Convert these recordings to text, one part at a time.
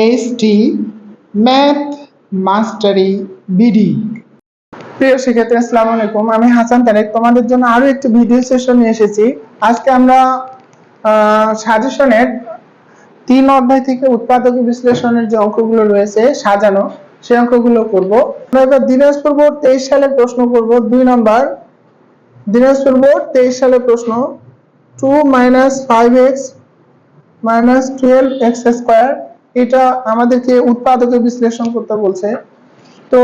ST math মাস্টারি BD. প্রিয় শিক্ষার্থী, আসসালামু আলাইকুম। আমি হাসান তারেক তোমাদের জন্য আরো একটি ভিডিও সেশন নিয়ে এসেছি। আজকে আমরা সাজেশনের 3 অধ্যায় থেকে উৎপাদক বিশ্লেষণের যে অঙ্কগুলো রয়েছে সাজানো, সেই অঙ্কগুলো করব। আমরা এবার দিনাজপুর বোর্ড 23 সালের প্রশ্ন করব। 2 নম্বর দিনাজপুর বোর্ড 23 সালের প্রশ্ন 2 - 5x - 12x স্কয়ার, এটা আমাদেরকে উৎপাদকের বিশ্লেষণ করতে বলছে। তো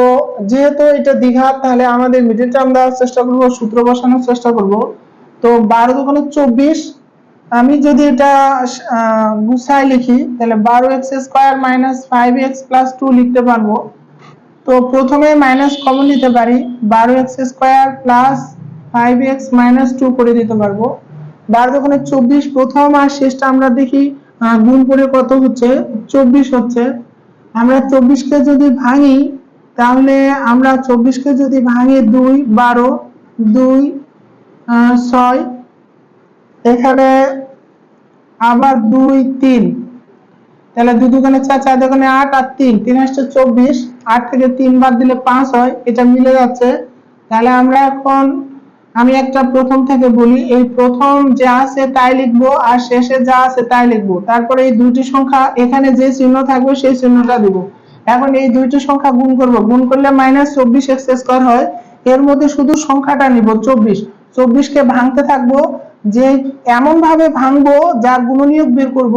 যেহেতু এটা দ্বিঘাত, তাহলে আমাদের মিডল টার্ম দেওয়ার চেষ্টা করব, সূত্র বসানোর চেষ্টা করব। তো 12 দোকানে 24, আমি যদি এটা গুছাই লিখি তাহলে 12x স্কয়ার - 5x + 2 লিখতে পারবো। তো প্রথমে মাইনাস কমন নিতে পারি, 12x স্কয়ার + 5x - 2 করে দিতে পারবো। 12 দোকানে 24, প্রথম আর শেষটা আমরা দেখি গুণ করে কত হচ্ছে, 24 হচ্ছে। আমরা 24 কে যদি ভাঙি তাহলে আমরা 24 কে যদি ভাঙি 2 12 2 6, এখানে আবার 2 3, তাহলে 2 দোকানে 4, 4 দোকানে 8 আর 3, 3 আসছে 24, 8 থেকে 3 বাদ দিলে 5 হয়, এটা মিলে যাচ্ছে। তাহলে আমরা এখন আমি একটা প্রথম থেকে বলি, এই প্রথম যা আছে তাই লিখবো আর শেষে যা আছে তাই লিখবো। তারপরে এই দুইটি সংখ্যা এখানে যে চিহ্ন থাকবে সেই চিহ্নটা দিব। এখন এই দুইটি সংখ্যা গুণ করব, গুণ করলে -24x² হয়। এর মধ্যে শুধু সংখ্যাটা নিব 24, 24 কে ভাঙতে থাকবো, যে এমন ভাবে ভাঙবো যা গুণনীয়ক বের করব,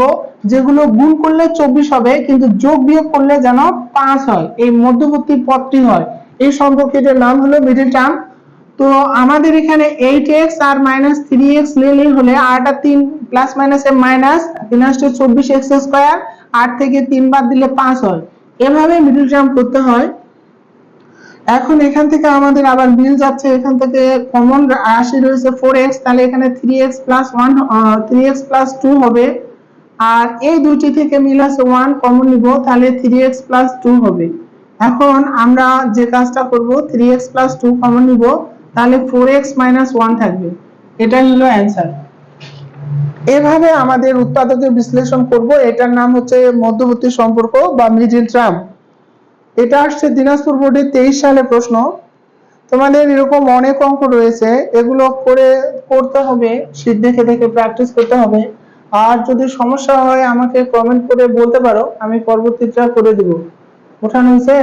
যেগুলো গুণ করলে 24 হবে কিন্তু যোগ বিয়োগ করলে যেন 5 হয়, এই মধ্যবর্তী পদটি হয়। এই সম্পর্কটির নাম হলো মিডল টার্ম। তো আমাদের এখানে 8x আর -3x নিলেই হলে 8 আর 3 প্লাস মাইনাসে মাইনাস 3 আসছে 24x², 8 থেকে 3 বাদ দিলে 5 হয়। এভাবে মিডল টার্ম করতে হয়। এখন এখান থেকে আমাদের আবার মিল যাচ্ছে, এখান থেকে কমন রাশি রয়েছে 4x, তাহলে এখানে 3x + 2 হবে। আর এই দুইটি থেকে মিল আছে 1 কমন নিব, তাহলে 3x + 2 হবে। এখন আমরা যে কাজটা করব, 3x + 2 কমন নিব, তাহলে 4x - 1 থাকবে। এটাই হলো অ্যানসার। এভাবে আমাদের উৎপাদকের বিশ্লেষণ করব। এটার নাম হচ্ছে মধ্যবর্তী সম্পর্ক বা মিডল টার্ম। এটা আসছে দিনাজপুর বোর্ডে 23 সালের প্রশ্ন। তোমাদের এরকম অনেক অঙ্ক রয়েছে, এগুলো করতে হবে, শীট দেখে দেখে প্র্যাকটিস করতে হবে। আর যদি সমস্যা হয় আমাকে কমেন্ট করে বলতে পারো, আমি পরবর্তীটা করে দিব। ওঠানো হয়েছে?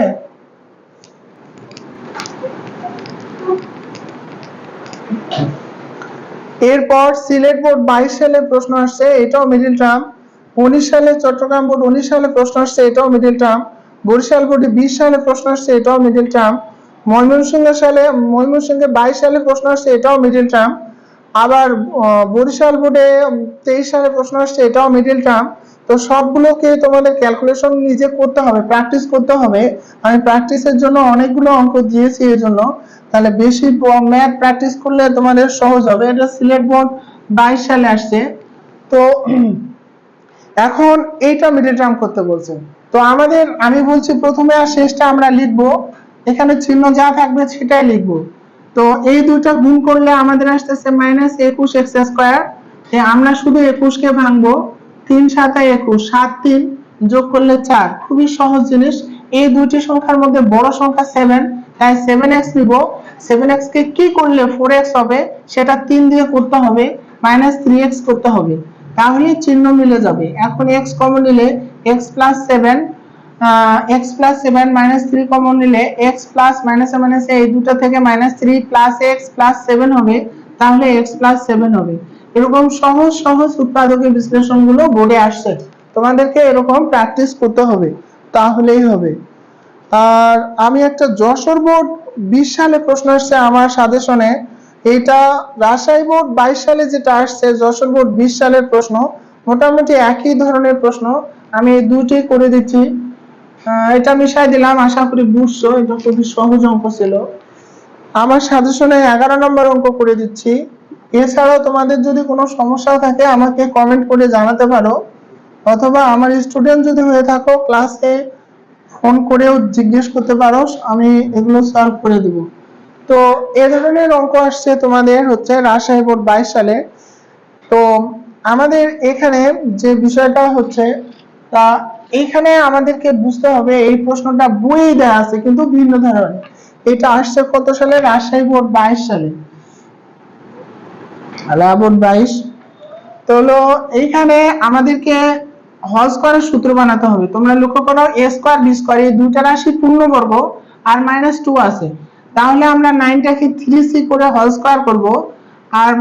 এরপর সিলেট বোর্ড 22 সালের প্রশ্ন আসছে, এটাও মিডল টার্ম। 19 সালে চট্টগ্রাম বোর্ড 19 সালে প্রশ্ন আসছে, এটাও মিডল টার্ম। বরিশাল বোর্ডে 20 সালে প্রশ্ন আসছে, এটাও মিডল টার্ম। ময়মনসিংহে 22 সালে প্রশ্ন আসছে, এটাও মিডল টার্ম। আবার বরিশাল বোর্ডে 23 সালে প্রশ্ন আসছে, এটাও মিডল টার্ম। তো সবগুলোকে তোমাদের ক্যালকুলেশন নিজে করতে হবে, প্র্যাকটিস করতে হবে। আমি প্র্যাকটিসের জন্য অনেকগুলো অঙ্ক দিয়েছি এর জন্য, তাহলে বেশি ম্যাথ প্র্যাকটিস করলে তোমাদের সহজ হবে। এটা সিলেট বোর্ড 22 সালে আসছে। তো এখন এইটা মিডল টার্ম করতে বলছে। তো আমি বলছি প্রথমে আর শেষটা আমরা লিখবো, এখানে চিহ্ন যা থাকবে সেটাই লিখবো। তো এই দুইটা গুণ করলে আমাদের আসতেছে -21x²। আমরা শুধু 21 কে ভাঙবো, 3 × 7 = 21, 7 3 যোগ করলে 4, খুবই সহজ জিনিস। এই দুইটি সংখ্যার মধ্যে বড় সংখ্যা 7, তাই 7x নিব। 7x কে কি করলে 4x হবে, সেটা 3 দিয়ে করতে হবে, -3x করতে হবে, তাহলে চিহ্ন মিলে যাবে। এখন x কমন নিলে x + 7, x + 7 -3 কমন নিলে x প্লাস মাইনাসে মাইনাসে এই দুটো থেকে -3 + x + 7 হবে, তাহলে x + 7 হবে। এরকম সহজ সহজ উৎপাদকের বিশ্লেষণগুলো বোর্ডে আসছে, তোমাদেরকে এরকম প্র্যাকটিস করতে হবে, তাহলেই হবে। আর আমি একটা যশোর বোর্ড 20 সালে প্রশ্ন আসছে আমার সাজেশনে, এটা রাজশাহী বোর্ড 22 সালে যেটা আসছে, যশোর বোর্ড 20 সালের প্রশ্ন, মোটামুটি একই ধরনের প্রশ্ন। আমি এই দুটি করে দিচ্ছি, এটা মিশাই দিলাম, আশা করি বুঝছো। এটা খুবই সহজ অঙ্ক ছিল। আমার সাজেশনে 11 নম্বর অঙ্ক করে দিচ্ছি। এছাড়াও তোমাদের যদি কোনো সমস্যা থাকে আমাকে কমেন্ট করে জানাতে পারো, অথবা আমার স্টুডেন্ট যদি হয়ে থাকো ক্লাসে ফোন করেও জিজ্ঞেস করতে পারো, আমি এগুলো সলভ করে দিব। তো এ ধরনের অঙ্ক আসছে তোমাদের হচ্ছে রাজশাহী বোর্ড 22 সালে। তো আমাদের এখানে যে বিষয়টা হচ্ছে, তা এইখানে আমাদেরকে বুঝতে হবে এই প্রশ্নটা বইয়ে দেওয়া আছে কিন্তু ভিন্ন ধরনের। এটা আসছে কত সালে? রাজশাহী বোর্ড 22 সালে, বোর্ড 22। তো হলো এইখানে আমাদেরকে হল স্কয়ারের সূত্র বানাতে হবে। তোমরা লক্ষ্য করো a স্কয়ার b স্কয়ার এই দুইটা রাশি পূর্ণবর্গ আর -2 আছে, তাহলে আমরা 9টাকে 3c করে হল স্কয়ার করব আর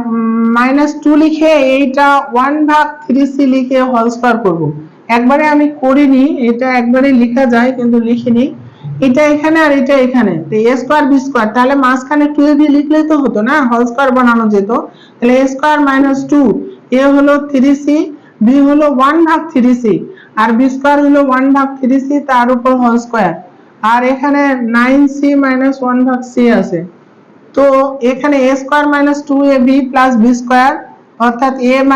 -2 লিখে এইটা 1/3c লিখে হল স্কয়ার করব। একবারে আমি করিনি, এটা একবারে লেখা যায় কিন্তু লিখিনি। এটা এখানে আর এটা এখানে, তো a স্কয়ার b স্কয়ার, তাহলে মাঝখানে 2ab লিখলেই তো হতো না, হল স্কয়ার বানানো যেত। তাহলে a স্কয়ার -2, a হলো 3c, b হলো 1/3c আর b স্কয়ার হলো 1/3c তার উপর হোল স্কয়ার, আর এখানে 9c - 1/c আছে। তো এখানে a square -2ab + b square অর্থাৎ a -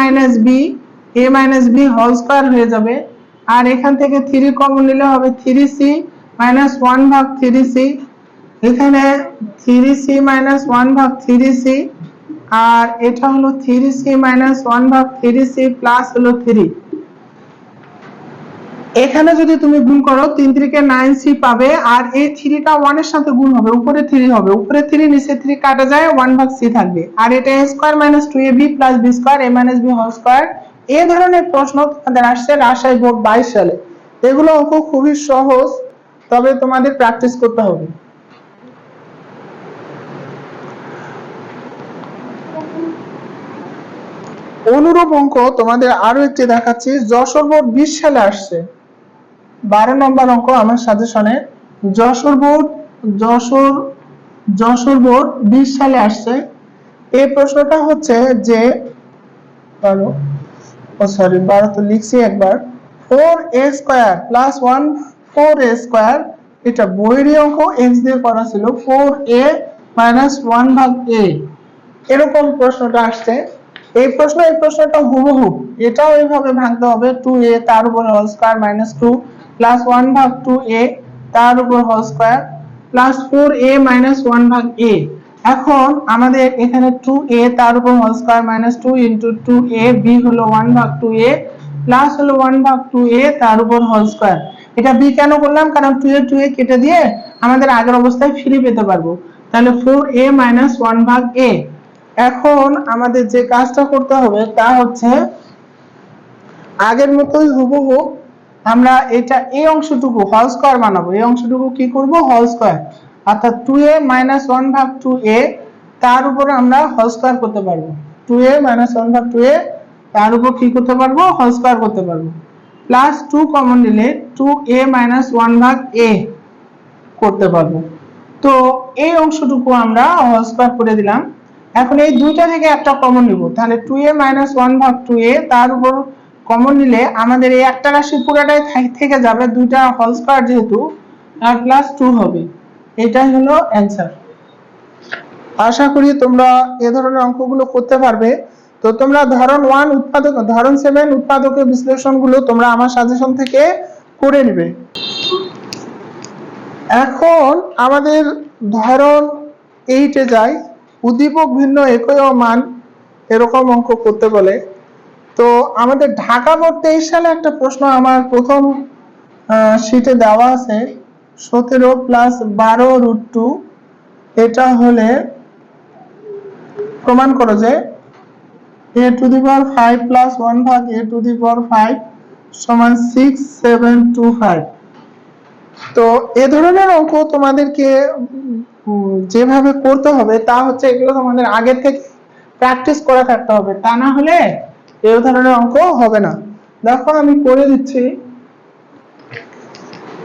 b হোল স্কয়ার হয়ে যাবে। আর এখান থেকে 3 কমন নিলে হবে 3c - 1/3c, এখানে 3c - 1/3c আর এটা হলো 3c - 1/3c প্লাস হলো 3। এখানে যদি তুমি গুণ করো 3 × 9c পাবে আর এই 3টা 1 এর সাথে গুণ হবে, উপরে 3 হবে, উপরে 3 নিচে 3 কাটা যায়, 1/c থাকবে। আর এটা a square -2ab + b square a - b whole square. এই ধরনের প্রশ্ন তোমাদের আসছে রাজশাহী বোর্ড 22 সালে। এগুলো অঙ্ক খুবই সহজ, তবে তোমাদের প্র্যাকটিস করতে হবে। অনুরূপ অঙ্ক তোমাদের আরো একটি দেখাচ্ছি, যশোর বোর্ড 20 সালে আসছে, 12 নম্বর অঙ্ক আমার সাজেশনে। যশোর বোর্ড 20 সালে আসছে। এই প্রশ্নটা হচ্ছে যে 12 তো লিখছি একবার, 4a স্কয়ার + 1 4a স্কয়ার, এটা বইয়ের অঙ্ক, x দিয়ে করা ছিল, 4a - 1/a, এরকম প্রশ্নটা আসছে। এই প্রশ্নটা হুবহু, এটাও এইভাবে ভাঙতে হবে, 2a তার উপর হোল স্কয়ার -2 + 1/2a তার উপর whole square plus 4a - 1/a। এখন আমাদের এখানে 2a তার উপর হোল স্কয়ার -2 * 2a, b হলো 1/2a প্লাস হলো 1/2a তার উপর হোল স্কয়ার। এটা b কেন করলাম? কারণ 2a কেটে দিয়ে আমাদের আগের অবস্থায় ফিরে পেতে পারবো। তাহলে 4a - 1/a। এখন আমাদের যে কাজটা করতে হবে তা হচ্ছে আগের মতোই হুবহু আমরা এটা এই অংশটুকু হোল স্কয়ার বানাবো। এই অংশটুকু কি করব? হোল স্কয়ার, অর্থাৎ 2a - 1/2a তার উপর আমরা হোল স্কয়ার করতে পারবো। 2a - 1/2a তার উপর কি করতে পারবো? হোল স্কয়ার করতে পারবো। প্লাস 2 কমন নিলে 2a - 1/a করতে পারবো। তো এই অংশটুকু আমরা হোল স্কয়ার করে দিলাম। এখন এই দুইটা থেকে একটা কমন নিব, তাহলে 2a - 1/2a তার উপর কমন নিলে আমাদের এই একটা রাশি পুরোটাই থেকে যাবে, দুইটা হোল স্কয়ার যেহেতু, আর প্লাস 2 হবে। এটাই হলো অ্যানসার। আশা করি তোমরা এই ধরনের অঙ্কগুলো করতে পারবে। তো তোমরা ধরন 1 উৎপাদক, ধরন 7 উৎপাদকের বিশ্লেষণগুলো তোমরা আমার সাজেশন থেকে করে নেবে। এখন আমাদের ধরন 8 এ যাই, উদ্দীপক ভিন্ন একই মান, এরকম অঙ্ক করতে বলে। তো আমাদের ঢাকা বোর্ড 23 সালে একটা প্রশ্ন আমার প্রথম শীটে দেওয়া আছে, 17 + 12√2, এটা হলে প্রমাণ করো যে a⁵ + 1/a⁵ = 6, 7, 2, 5। তো এ ধরনের অঙ্ক তোমাদেরকে যেভাবে করতে হবে তা হচ্ছে এগুলো তোমাদের আগে থেকে প্র্যাকটিস করা থাকতে হবে, তা না হলে এই ধরনের অঙ্ক হবে না। দেখো আমি করে দিচ্ছি।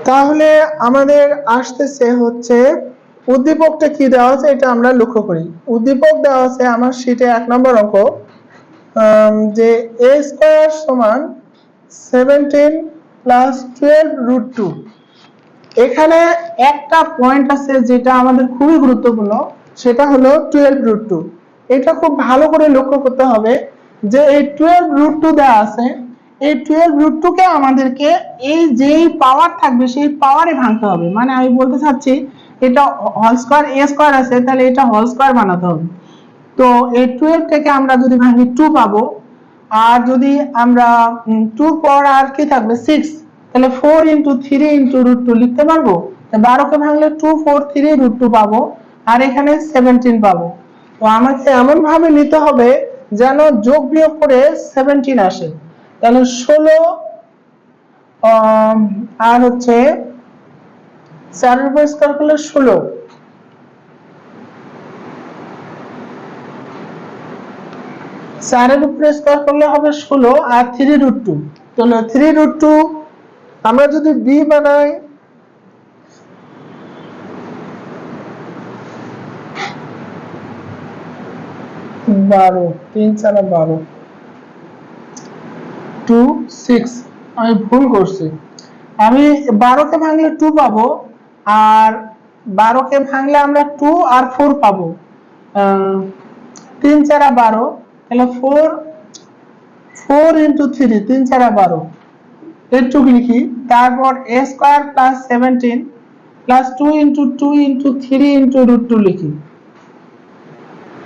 তাহলে আমাদের আসতেছে হচ্ছে উদ্দীপকটা কি দেওয়া আছে এটা আমরা লক্ষ্য করি। উদ্দীপক দেওয়া আছে আমার শীটে 1 নম্বর অঙ্ক, যে a স্কয়ার = 17 + 12√2। এখানে একটা পয়েন্ট আছে যেটা আমাদের খুবই গুরুত্বপূর্ণ, সেটা হলো 12√2। এটা খুব ভালো করে লক্ষ্য করতে হবে যে এই 12√2 দেওয়া আছে, এই 12√2 কে আমাদেরকে এই যেই পাওয়ার থাকবে সেই পাওয়ারে ভাঙতে হবে। মানে আমি বলতে চাচ্ছি এটা হোল স্কয়ার a স্কয়ার আছে, তাহলে এটা হোল স্কয়ার বানাতে হবে। তো এই 12 থেকে আমরা যদি ভাঙি 2 পাবো, আর যদি আমরা 2 পর আর কি থাকবে 6, তাহলে 4 ইন্টু 3 ইন্টু √2 লিখতে পারবো। 12 কে ভাঙলে 2 4 3 √2 পাবো, আর এখানে 17 পাবো। তো আমাকে এমন ভাবে নিতে হবে যেন যোগ বিয়োগ করে 17 আসে। তাহলে 16 আর হচ্ছে 4 এর উপর স্কয়ার করলে 16, 4 এর উপরে স্কয়ার করলে হবে 16 আর 3 √2। তাহলে 3 √2 আমরা যদি b বানাই, 12 3 4 12 2 6, আমি ভুল করছি। আমি 12 কে ভাঙলে 2 পাবো, আর 12 কে ভাঙলে আমরা 2 আর 4 পাবো। 3 4 12, তাহলে 4 ইন্টু 3 3 4 12 এটুকু লিখি। তারপর a square plus 17 plus 2 into 2 into 3 into √2 লিখি।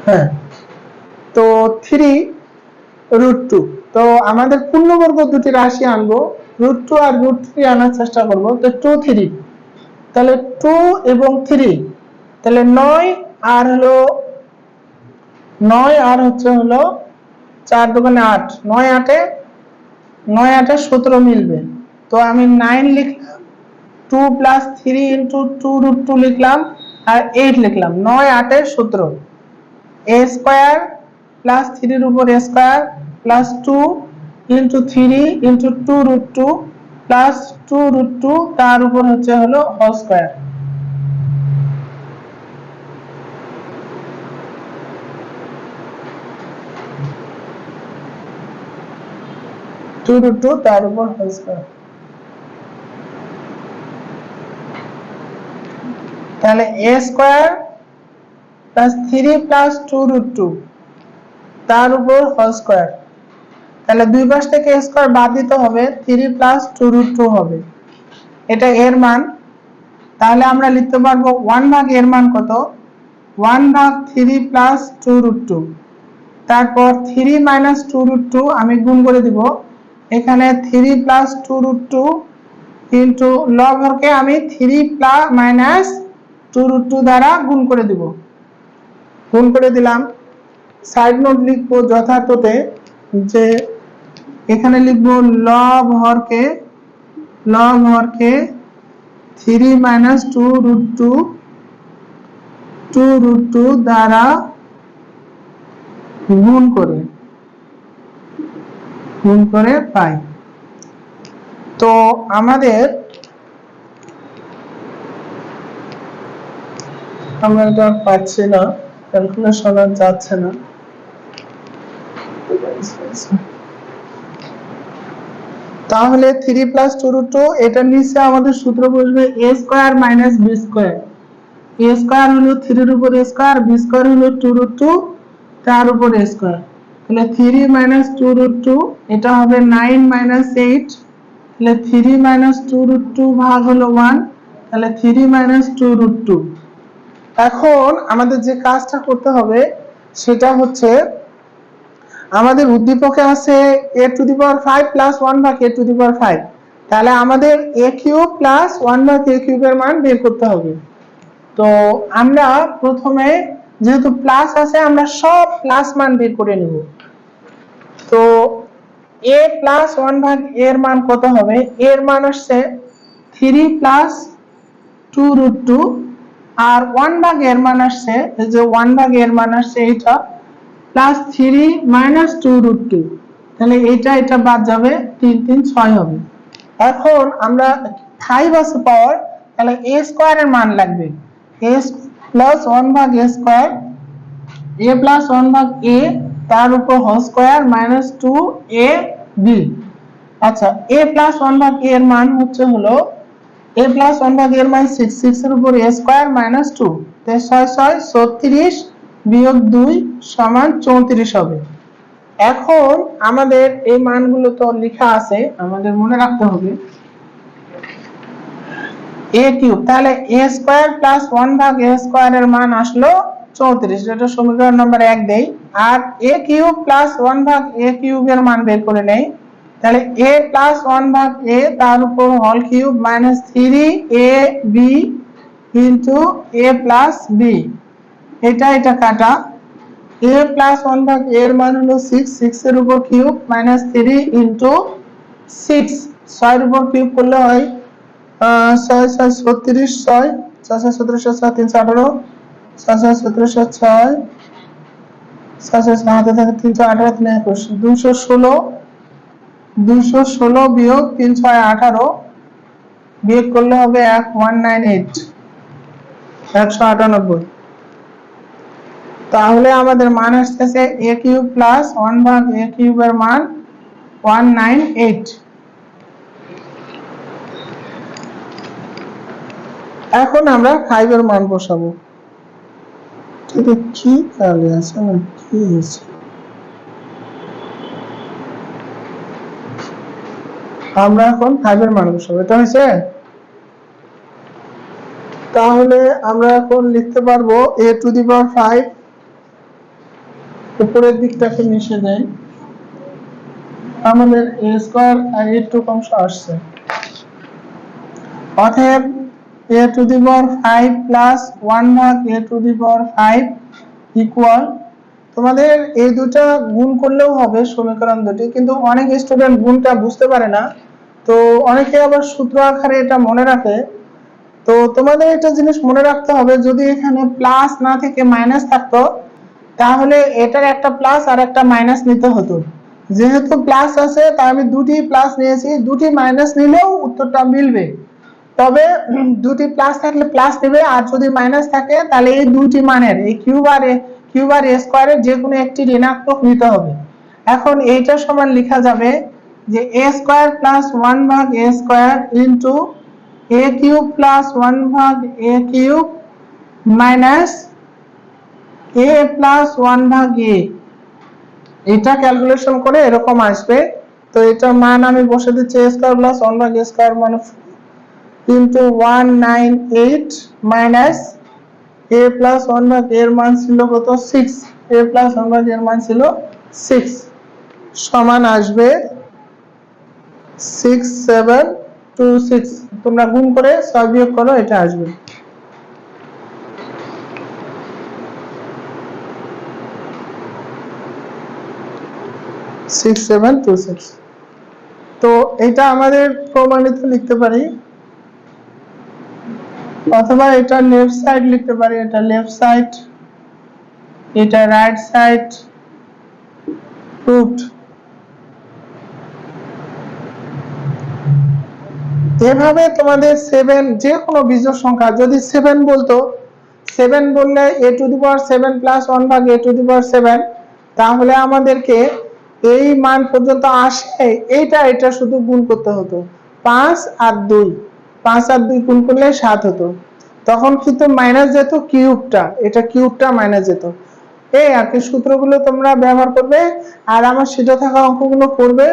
হ্যাঁ, তো 3 √2। তো আমাদের পূর্ণবর্গ দুটি রাশি আনবো, √2 আর √3 আনার চেষ্টা করব। তো 2 3, তাহলে 2 এবং 3, তাহলে 9 আর হলো 9 আর হচ্ছে হলো 4 দোকানে 8, 9 8 এ 17 মিলবে। তো আমি 9 লিখলাম, 2 প্লাস 3 ইন্টু 2 √2 লিখলাম, আর 8 লিখলাম। 9 8 17, a স্কয়ার প্লাস 3 এর উপর a square plus 2 into 3 into 2 √2 plus 2 √2 তার উপর হচ্ছে হলো হোল স্কয়ার। তার উপর হোল স্কয়ার। তাহলে a স্কয়ার প্লাস 3 প্লাস 2 √2 তার উপর হোল স্কয়ার। তাহলে দুই পাশ থেকে a স্কয়ার বাদ দিতে হবে, 3 প্লাস 2 √2 হবে, এটা এর মান। তাহলে আমরা লিখতে পারবো 1 ভাগ এর মান কত, 1 ভাগ 3 প্লাস 2 √2। তারপর 3 মাইনাস 2 √2 আমি গুণ করে দিব, এখানে 3 প্লাস 2 √2 কিন্তু লব হরকে আমি 3 প্লাস মাইনাস 2 √2 দ্বারা গুণ করে দিব। গুণ করে দিলাম। সাইড নোট লিখবো যথার্থতে, যে এখানে লিখবো লব হরকে 3 মাইনাস 2 √2 দ্বারা গুণ করে পাই। তো আমাদের আমরা এটা পাচ্ছি না, ক্যালকুলেশন আর যাচ্ছে না। তাহলে 3 প্লাস 2 √2, এটা নিচে আমাদের সূত্র বসবে a square minus b square. a square হলো 3 এর উপর a স্কয়ার, b স্কয়ার হলো 2 √2 তার উপর a স্কয়ার। তাহলে 3 মাইনাস 2 √2, এটা হবে 9 মাইনাস 8, তাহলে 3 মাইনাস 2 √2 ভাগ হলো 1, তাহলে 3 মাইনাস 2 √2। এখন আমাদের যে কাজটা করতে হবে সেটা হচ্ছে, আমাদের উদ্দীপকে আছে a to the power 5 plus 1 ভাগ a টু দি পাওয়ার 5, তাহলে আমাদের a কিউব প্লাস 1 ভাগ a কিউবের মান বের করতে হবে। তো আমরা প্রথমে যেহেতু প্লাস আছে, আমরা সব প্লাস মান বের করে নেব। তো a প্লাস 1 ভাগ এর মান কত হবে, এর মান আসছে 3 প্লাস 2 √2, আর 1 ভাগ এর মান আসছে, এই যে 1 ভাগ এর মান আসছে এটা প্লাস 3 মাইনাস 2 √2, তাহলে এটা বাদ যাবে, 3 3 6 হবে। এখন আমরা 5 আছে পাওয়ার, তাহলে a স্কয়ার এর মান লাগবে, a প্লাস 1 ভাগ a স্কয়ার, a প্লাস 1 ভাগ a তার উপর whole square minus 2 a b। আচ্ছা, a প্লাস 1 ভাগ a এর মান হচ্ছে হলো, a প্লাস 1 ভাগ এর মান 6, 6 এর উপর a স্কয়ার মাইনাস 2, তাই 6 6 36 বিয়োগ 2 সমান 34 হবে। এখন আমাদের এই মানগুলো তো লেখা আছে, আমাদের মনে রাখতে হবে a কিউব, তাহলে a স্কয়ার প্লাস 1 ভাগ a স্কয়ার এর মান আসলো 34, যেটা সমীকরণ নম্বর 1 দেই। আর a কিউব প্লাস 1 ভাগ a কিউব এর মান বের করে নেই, তাহলে a প্লাস 1 ভাগ a তার উপর whole cube minus 3ab into a plus b। এটা কাটা। a প্লাস 1 ভাগ a এর মান হলো 6, 6 এর উপর কিউব মাইনাস 3 ইন্টু 6, 6 এর উপর কিউব করলে হয় 6 6 36, 6 6 6 17 6 318, 6 6 17 6 6 6 হাতে থাকে 318 3 21 216, 216 বিয়োগ 3 6 18 বিয়োগ করলে হবে 198 198। তাহলে আমাদের মান আসছে a কিউব প্লাস 1 ভাগ a কিউবের মান 198। এখন আমরা 5 এর মান বসাবো। এটা কি কালে আছে না কি আছে? আমরা এখন 5 এর মান বসাবো। এটা হয়েছে? তাহলে আমরা এখন লিখতে পারবো a টু দি পাওয়ার 5, উপরের দিকটাকে মিশে দেয়, আমাদের a স্কয়ার আর a টু অংশ আসছে। অতএব a to the power 5 plus 1 ভাগ a to the power 5 equal, তোমাদের এই দুটো গুণ করলেও হবে সমীকরণ দুটি, কিন্তু অনেক স্টুডেন্ট গুণটা বুঝতে পারে না, তো অনেকে আবার সূত্র আকারে এটা মনে রাখে। তো তোমাদের একটা জিনিস মনে রাখতে হবে, যদি এখানে প্লাস না থেকে মাইনাস থাকতো তাহলে এটার একটা প্লাস আর একটা মাইনাস নিতে হতো। যেহেতু প্লাস আছে তাই আমি দুটি প্লাস নিয়েছি, দুটি মাইনাস নিলেও উত্তরটা মিলবে। তবে দুটি প্লাস থাকলে প্লাস নেবে, আর যদি মাইনাস থাকে তাহলে এই দুটি মানের এই কিউব আর a স্কয়ারের যে কোনো একটি ঋণাত্মক নিতে হবে। এখন এইটা সমান লেখা যাবে যে a স্কয়ার প্লাস 1 ভাগ a square into a cube plus 1 ভাগ a cube minus a plus 1 ভাগ a। এটা ক্যালকুলেশন করে এরকম আসবে। তো এটা মান আমি বসে দিচ্ছি a স্কয়ার প্লাস 1 ভাগ a স্কয়ার মানে ইনটু 198 মাইনাস a প্লাস 1 ভাগ এর মান ছিল কত 6, a প্লাস 1 ভাগ এর মান ছিল 6 সমান আসবে 6726। তোমরা গুণ করে 6 বিয়োগ করো, এটা আসবে। তো এটা আমাদের প্রমাণিত লিখতে পারি, অথবা এটা লেফট সাইড লিখতে পারি, এটা লেফট সাইড, এটা রাইট সাইড প্রুভড। এভাবে তোমাদের 7 যে কোনো বিজোড় সংখ্যা যদি 7 বলতো, 7 বললে a to the power 7 plus 1 ভাগ a টু দি পাওয়ার 7, তাহলে আমাদেরকে এই মান পর্যন্ত আসে এটা শুধু গুণ করতে হতো। 5 আর 2 গুণ করলে 7 হতো, তখন কিন্তু মাইনাস যেত কিউবটা, এটা কিউবটা মাইনাস যেত। এই আর কি সূত্রগুলো তোমরা ব্যবহার করবে আর আমার সেটা থাকা অঙ্কগুলো করবে।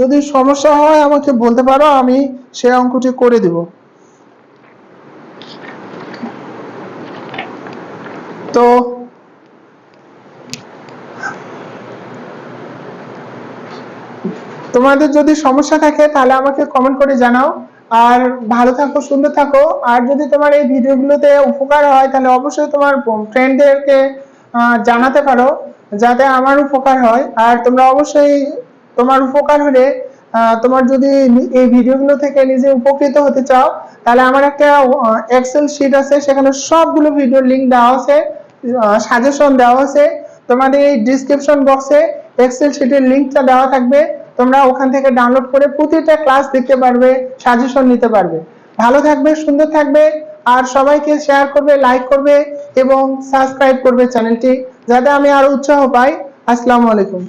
যদি সমস্যা হয় আমাকে বলতে পারো, আমি সেই অঙ্কটি করে দিব। তো তোমাদের যদি সমস্যা থাকে তাহলে আমাকে কমেন্ট করে জানাও। আর ভালো থাকো, সুন্দর থাকো। আর যদি তোমার এই ভিডিওগুলোতে উপকার হয় তাহলে অবশ্যই তোমার ফ্রেন্ডদেরকে জানাতে পারো, যাতে আমার উপকার হয়। আর তোমরা অবশ্যই তোমার উপকার হলে তোমার যদি এই ভিডিওগুলো থেকে নিজে উপকৃত হতে চাও তাহলে আমার একটা এক্সেল শিট আছে, সেখানে সবগুলো ভিডিওর লিংক দেওয়া আছে, সাজেশন দেওয়া আছে। তোমাদের এই ডিসক্রিপশন বক্সে এক্সেল শিটের লিংকটা দেওয়া থাকবে, তোমরা ওখান থেকে ডাউনলোড করে প্রতিটা ক্লাস দেখতে পারবে, সাজেশন নিতে পারবে। ভালো থাকবে, সুন্দর থাকবে, আর সবাইকে শেয়ার করবে, লাইক করবে এবং সাবস্ক্রাইব করবে চ্যানেলটি, যাতে আমি আরো উৎসাহ পাই। আসসালামু আলাইকুম।